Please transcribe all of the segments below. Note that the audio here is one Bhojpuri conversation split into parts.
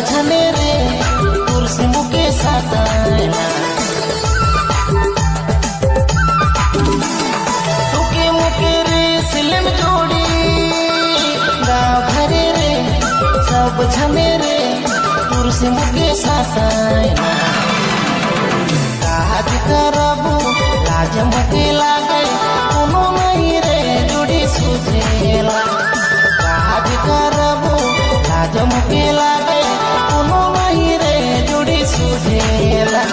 झने रे तुलसी मुके साताना तुके मुके रे सिलम जोड़ी गाँव भरे रे सब झने रे तुलसी मुके साताना काज करबू लाज मुके लागे कोनो नहीं रे जुड़ी सुझेला काज करबू लाज मुके लागे कोनो नहीं रे जुड़ी सुझेला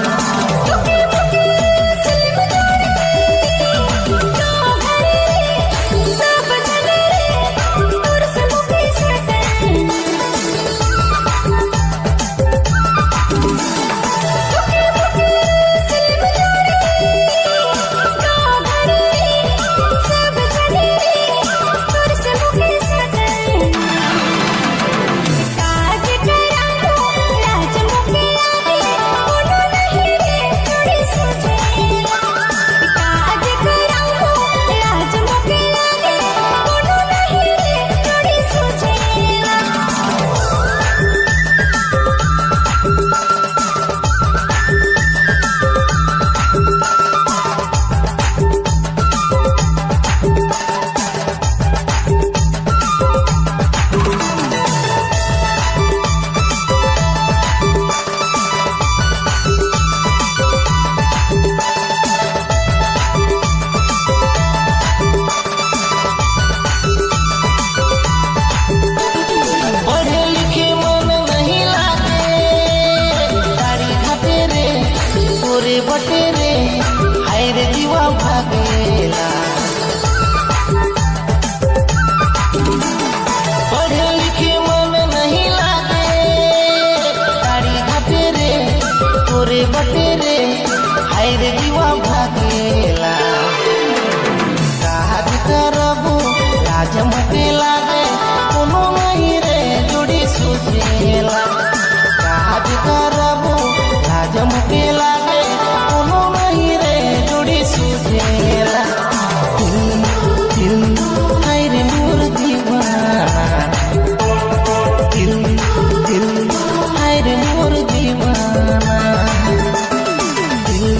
बटे रे हाय रे दीवा भागेला पढ़े लिखे मन नहीं लागे तारी घाटे रे तोरे बटे रे हाय रे दीवा भागेला काज करबू लाज मुके लागे कोनो नहीं रे जुड़ी सुझेला काज करबू लाज मुके लागे कोनो नहीं रे जुड़ी सुझेला दिल हाय रे मोर दीवाना दिल हाय रे मोर दीवाना दिल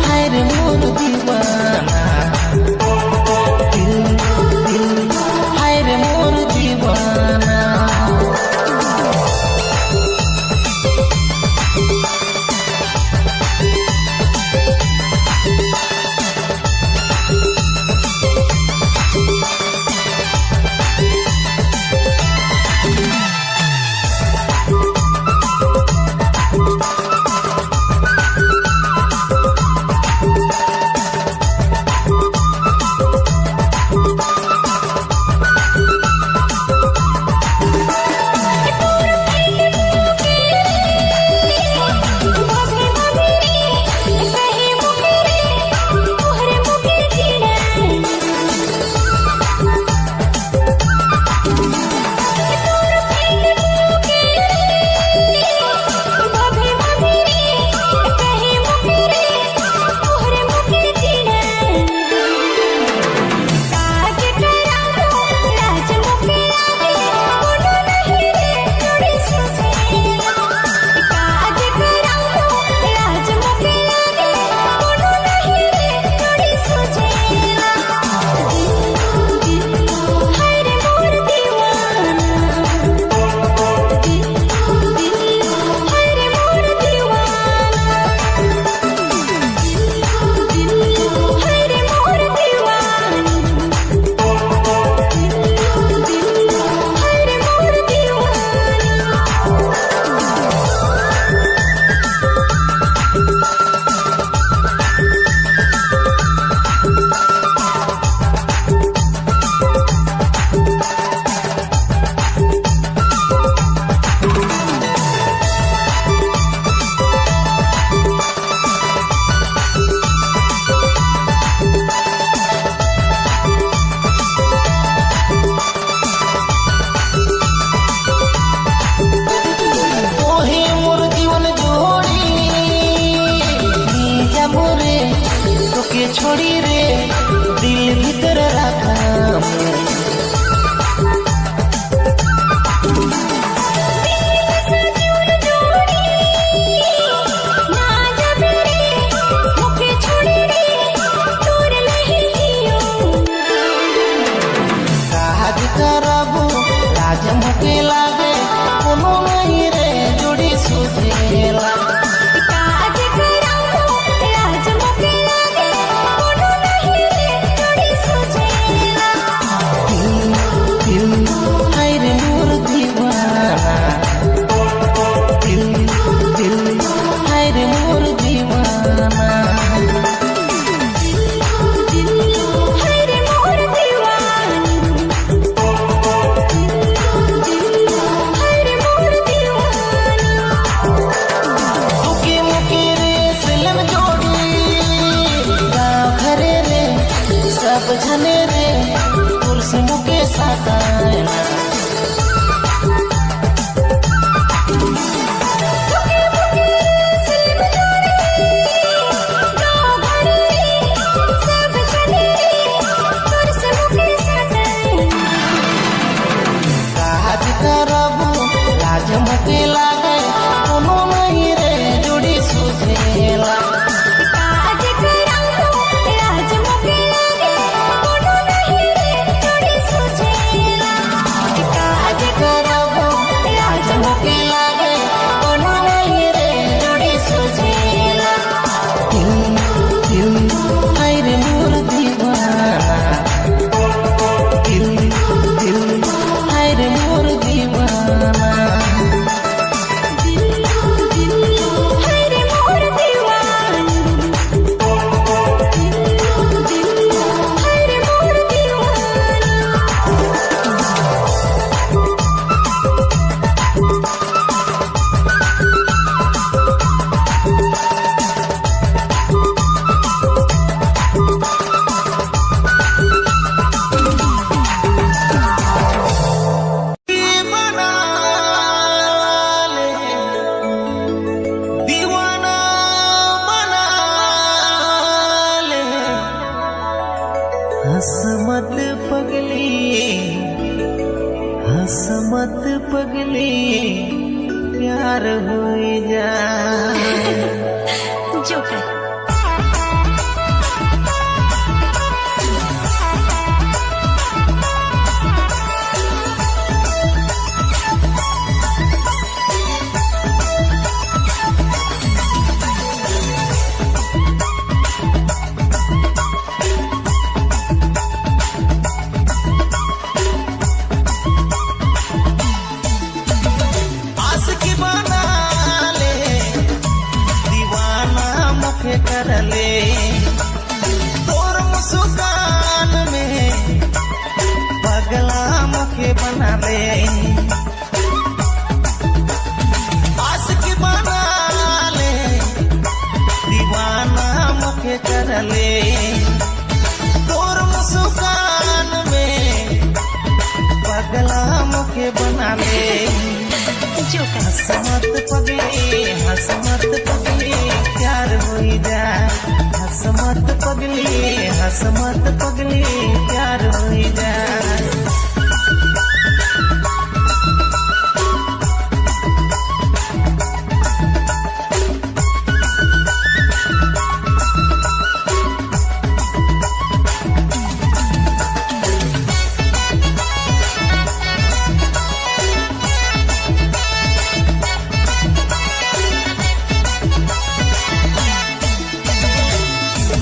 हाय रे मोर दीवाना दिल हाय रे मोर दीवाना छोड़ी रे दिल भीतर रखा सूझेला काज कराऊं आज मोके लागे कोनो नहीं रे जोड़ी सूझेला दिल हाय रे मोर दीवाना दिल हाय रे मोर दीवाना झने रे तुलसी मुके साताना काज करबू लाज मुके लागे कोनो नहीं रे जोड़ी सूझेला हसमत पगली प्यार हो जाए जोकर करले तोर मुस्कान में पगला मुखे बना ले आशिक बना ले दीवाना मुखे करले तोर मुस्कान में पगला मुखे बना ले हसमत पगली प्यार हो जाए हसमत पगली प्यार हो जाए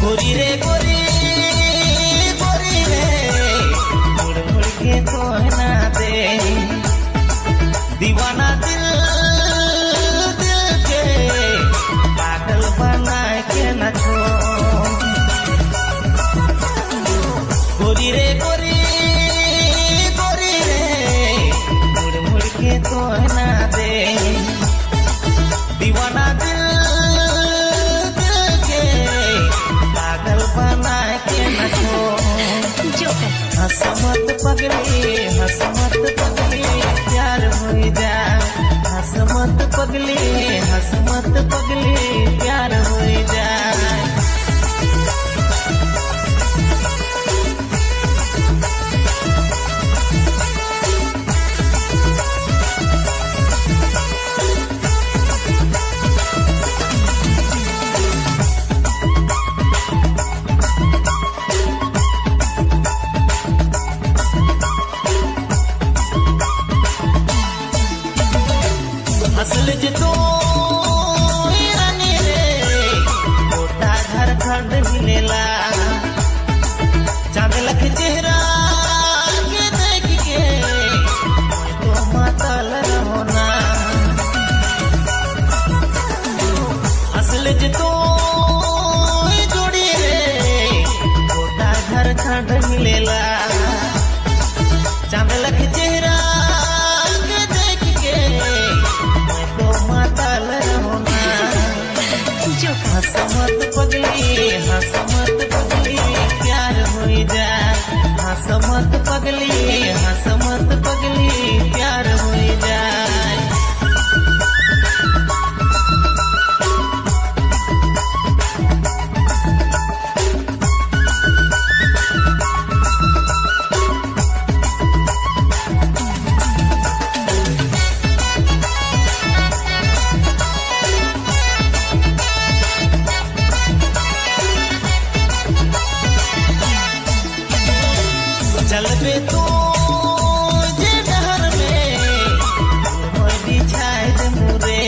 गोरी रे गोरी गोरी रे मुड़ मुड़ के तो ना दे दीवाना दिल के पागल बना के न छोड़ गोरी रे गोरी गोरी रे मुड़ मुड़ के तो ना दे दीवाना दिल हसमत पगली प्यार हो जाए हसमत पगली प्यार हो जाए हसल जो कॉलेज तो जोड़ी रे गोटा घर खंड मिलेला चांद लख चेहरा के देख के मैं तो माताल होना जो हंसमत पगली हंसमत पगली प्यार हो जाए हंसमत पगली हंसमत पगली प्यार हो जाए चलबे तो जे डहर में मोर बिछाए दे मुरे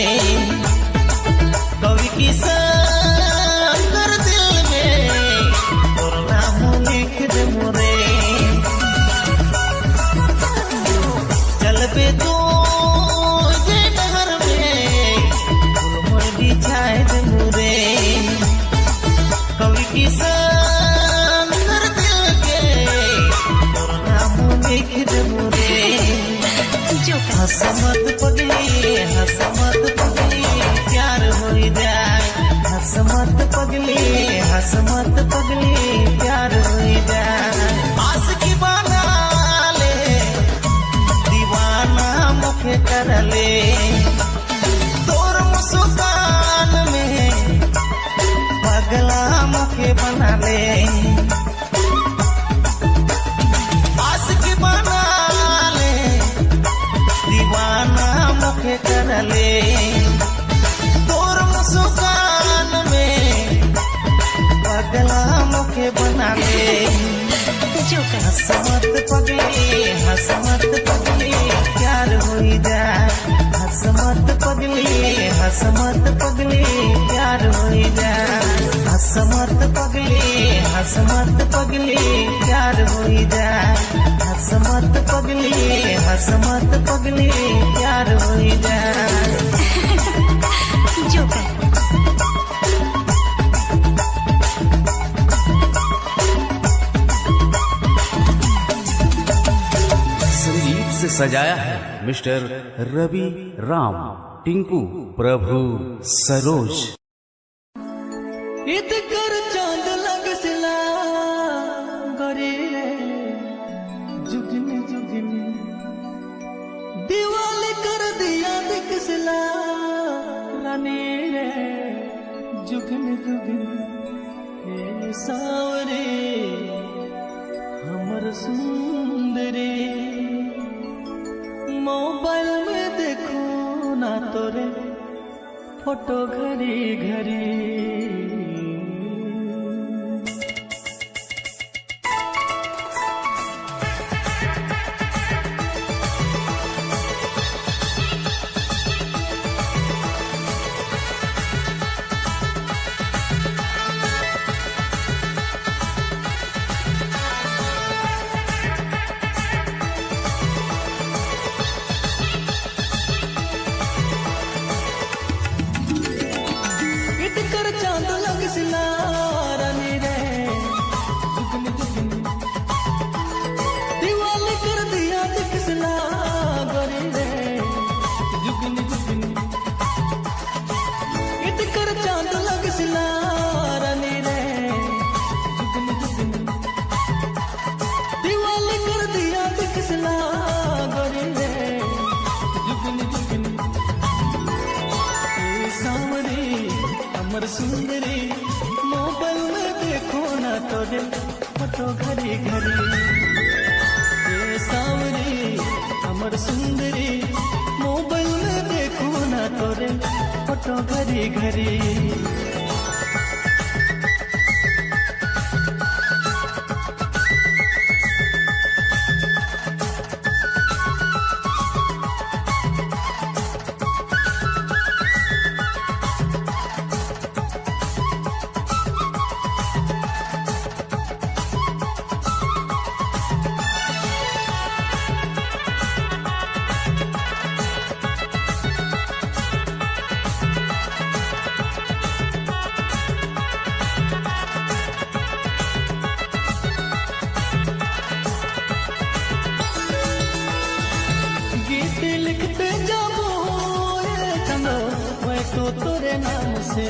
कवि किसान कर दिल में तोर नाम लिख दे मुरे चलबे तो जे डहर में मोर बिछाए दे मुरे कवि किसान कर दिल के लिख दे मुरे जो हंसमत पगली हंसमत पगली प्यार हो जाए हंसमत पगली हंसमत पगली प्यार हो जाए आस की बना ले दीवाना मुखे कर ले तोर मुस्कान में पगला मुखे बना ले मुखे कर ले तोर मुस्कान में पगला मुखे बना ले जो हंसमत पगली प्यार हो जाए हंसमत पगली प्यार हो जाए हंसमत पगली प्यार हो जाए हंसमत पगली प्यार हो जाए जो संगीत से सजाया है मिस्टर रवि राम टिंकू प्रभु सरोज इत कर चांद लग सिला गरे जुगनी जुगनी दीवाल कर दिया दिखसला रानी रे जुगनी जुगनी हे सावरे हमर सुंदरी मोबाइल में देखो ना तोरे फोटो घरी घरी चांद लग सिला रानी रे जुगनी जुगनी दीवाल कर दिया दिखसला गोरी रे जुगनी जुगनी इत कर चांद लग सिला रानी रे जुगनी जुगनी दीवाल कर दिया दिखसला गोरी रे जुगनी जुगनी सावरी हमर सुंदरी मोबाइल में देखो ना तोरे फोटो घरी घरी ये सावरी हमर सुंदरी मोबाइल में देखो ना तोरे फोटो घरी घरी तोरे नाम से।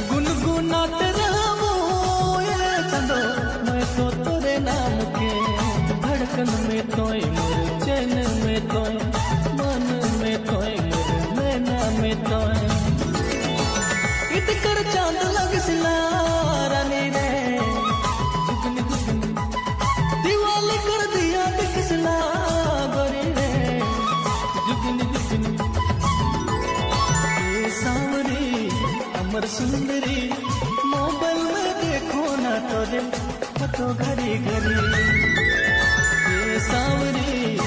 गुनगुनाते रहूं ये चंदो मैं तो तोरे नाम के। धड़कन में तोय मोर चैन में तोय मन में तोय मोर नैना में तोय। इतकर चांद लगसिला रानी रे जुगनी जुगनी दीवाले कर दिया दिखसला गोरी रे जुगनी जुगनी। ये सांवरी अमर सुंदरी मोबाइल में देखो ना तोरे फोटो घड़ी घड़ी। ये सांवरी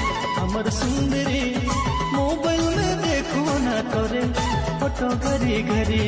अमर सुंदरी मोबाइल में देखो ना तोरे फोटो घड़ी घड़ी।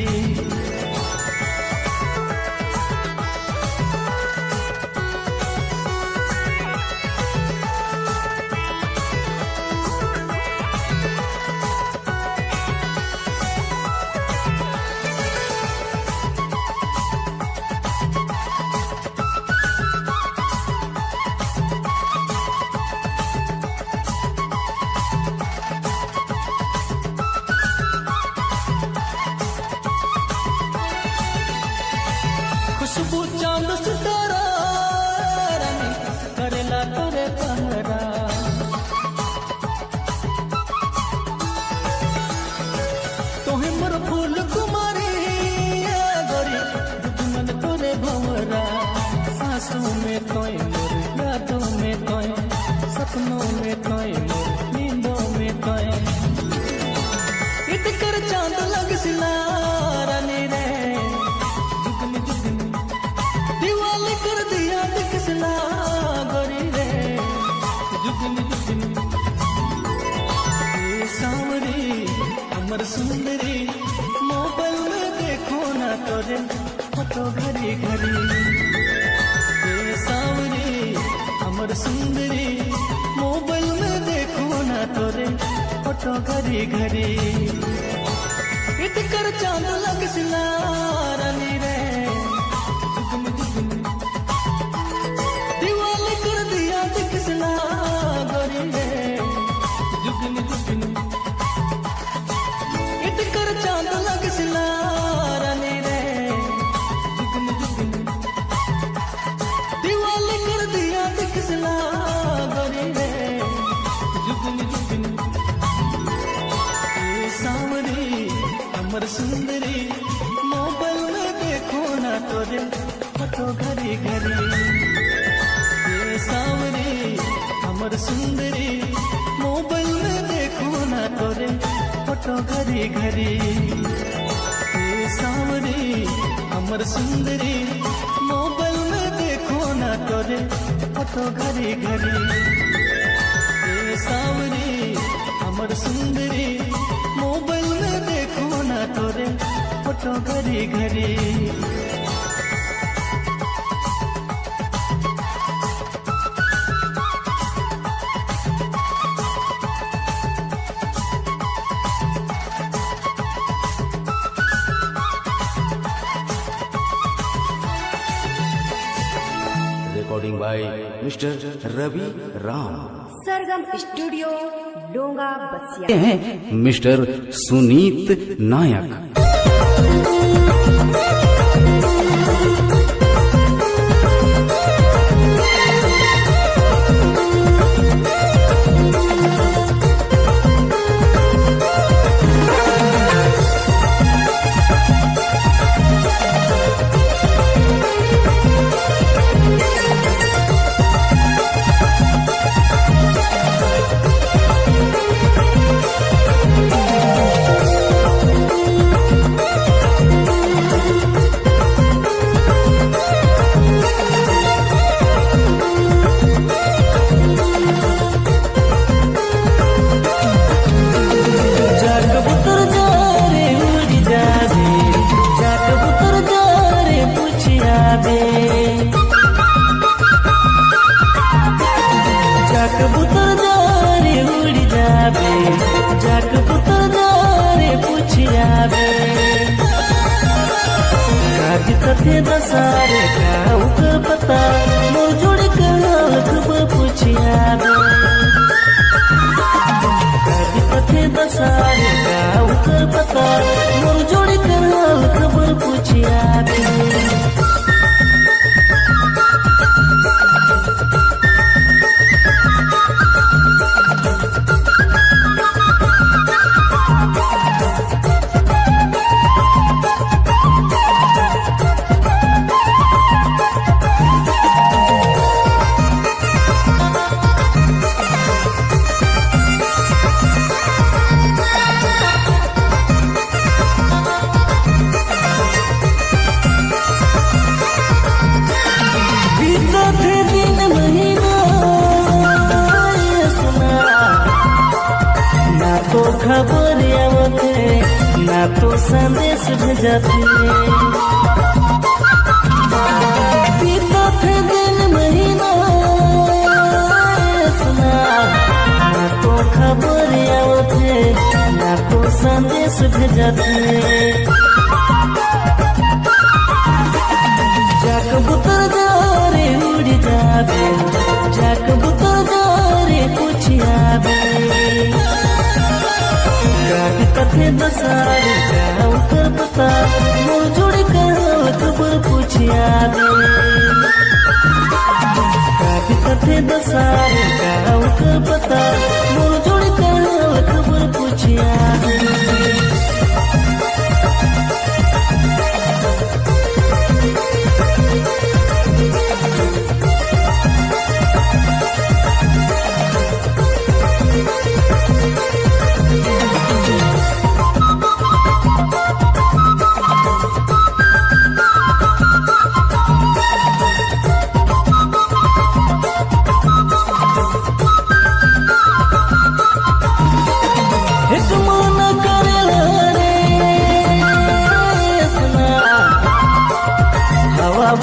खुशबू चांद सितारा रानी करेला तोरे पहरा। तोहे मोर फूल कुमारी गोरी दुश्मन तोरे भंवरा। सांसों में तोय मोर यादों में तोय सपनों में तोय मोर नींदों में तोय। इतकर चांद लगसिला रानी रे जुगनी जुगनी दीवाले कर दिया दिखसला गोरी रे जुगनी जुगनी। ये सांवरी अमर सुंदरी मोबाइल में देखो ना तोरे फोटो घड़ी घड़ी। ये सांवरी अमर सुंदरी मोबाइल में देखो ना तोरे फोटो घड़ी घड़ी। इतकर चांद लगसिला रानी रे जुगनी जुगनी दीवाले कर दिया दिखसला गोरी रे जुगनी जुगनी। इतकर चांद लगसिला रानी रे जुगनी जुगनी दीवाले कर दिया दिखसला गोरी रे जुगनी जुगनी। ये सांवरी अमर सुंदरी मोबाइल में देखो ना तोरे फोटो घड़ी घड़ी। ये सांवरी अमर सुंदरी मोबाइल में देखो ना तोरे फोटो घड़ी घड़ी। ये सांवरी अमर सुंदरी मोबाइल में देखो ना तोरे फोटो घड़ी घड़ी। ये सांवरी अमर सुंदरी मोबाइल में देखो ना तोरे फोटो घड़ी घड़ी। Recording by mister Ravi Ram. Sargam studio डोंगा बसिया। मिस्टर सुनीत नायक। कथे दसारे काउक पता मोर जुड़ के हाल खब पुछिया दसारे का उकर पता मोर जोड़ी कर हाल खबर पूछिया खबर आवते ना तो संदेश भेजते बीतते दिन महीना सुना ना तो खबर आवते ना तो संदेश भेजते जाक बुतर जारे उड़ जाबे जाक बुतर जारे कुछ आबे कथे दसारे का उकर पता मोर जोड़ी कर खबर पूछिया कथे दसारे का उकर पता मोर जोड़ी कर खबर पूछिया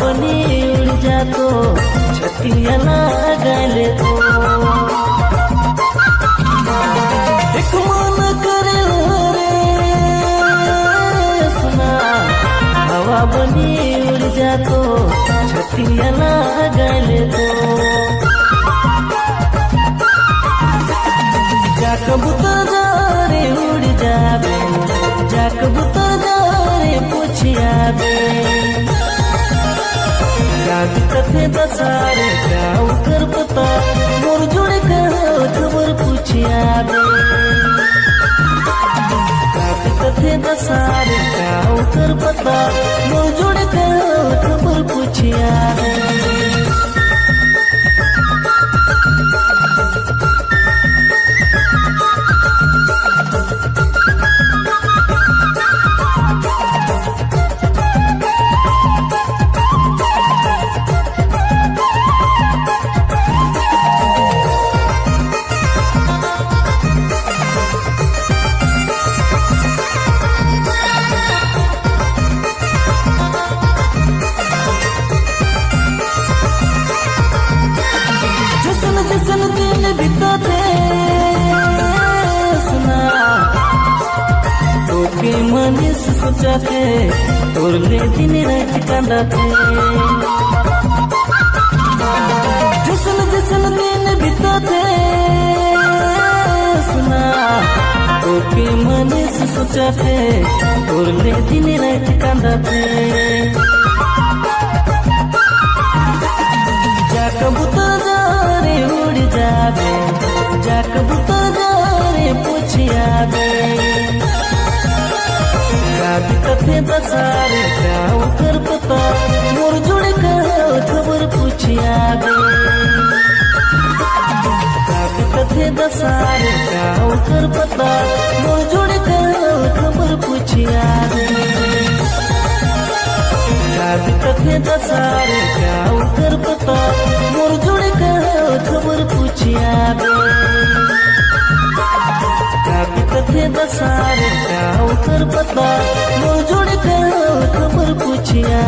बनी उड़ जा तो छतिया गले तो एक मन करे रे सुना हवा बनी उड़ जा तो छतिया गले तो जाक बुता जा रे उड़ जाबे जाक बुता जा रे पूछिया कथे दसारे का उकर पता मोर जोड़े कर खबर पूछिया कथे दसारे का उकर पता मोर जोड़े कर खबर पूछिया के मनीष सोचाते तोर ले दिन रात कांदाते जसन जसन दिन बिताते सुना तो के मनीष सोचाते तोर ले दिन रात कांदाते जाक बुता जा रे उड़ जाबे जाक बुता जा रे पूछिया कथे दसारे का उकर पता मोर जोड़े कर खबर पूछिया कथे दसारे का उकर पता मोर जोड़े कर खबर पूछिया कथे दसारे का उकर पता मोर जोड़े कर खबर पूछिया कथे दसारे का उकर पता मोर जोड़े कर खबर पूछिया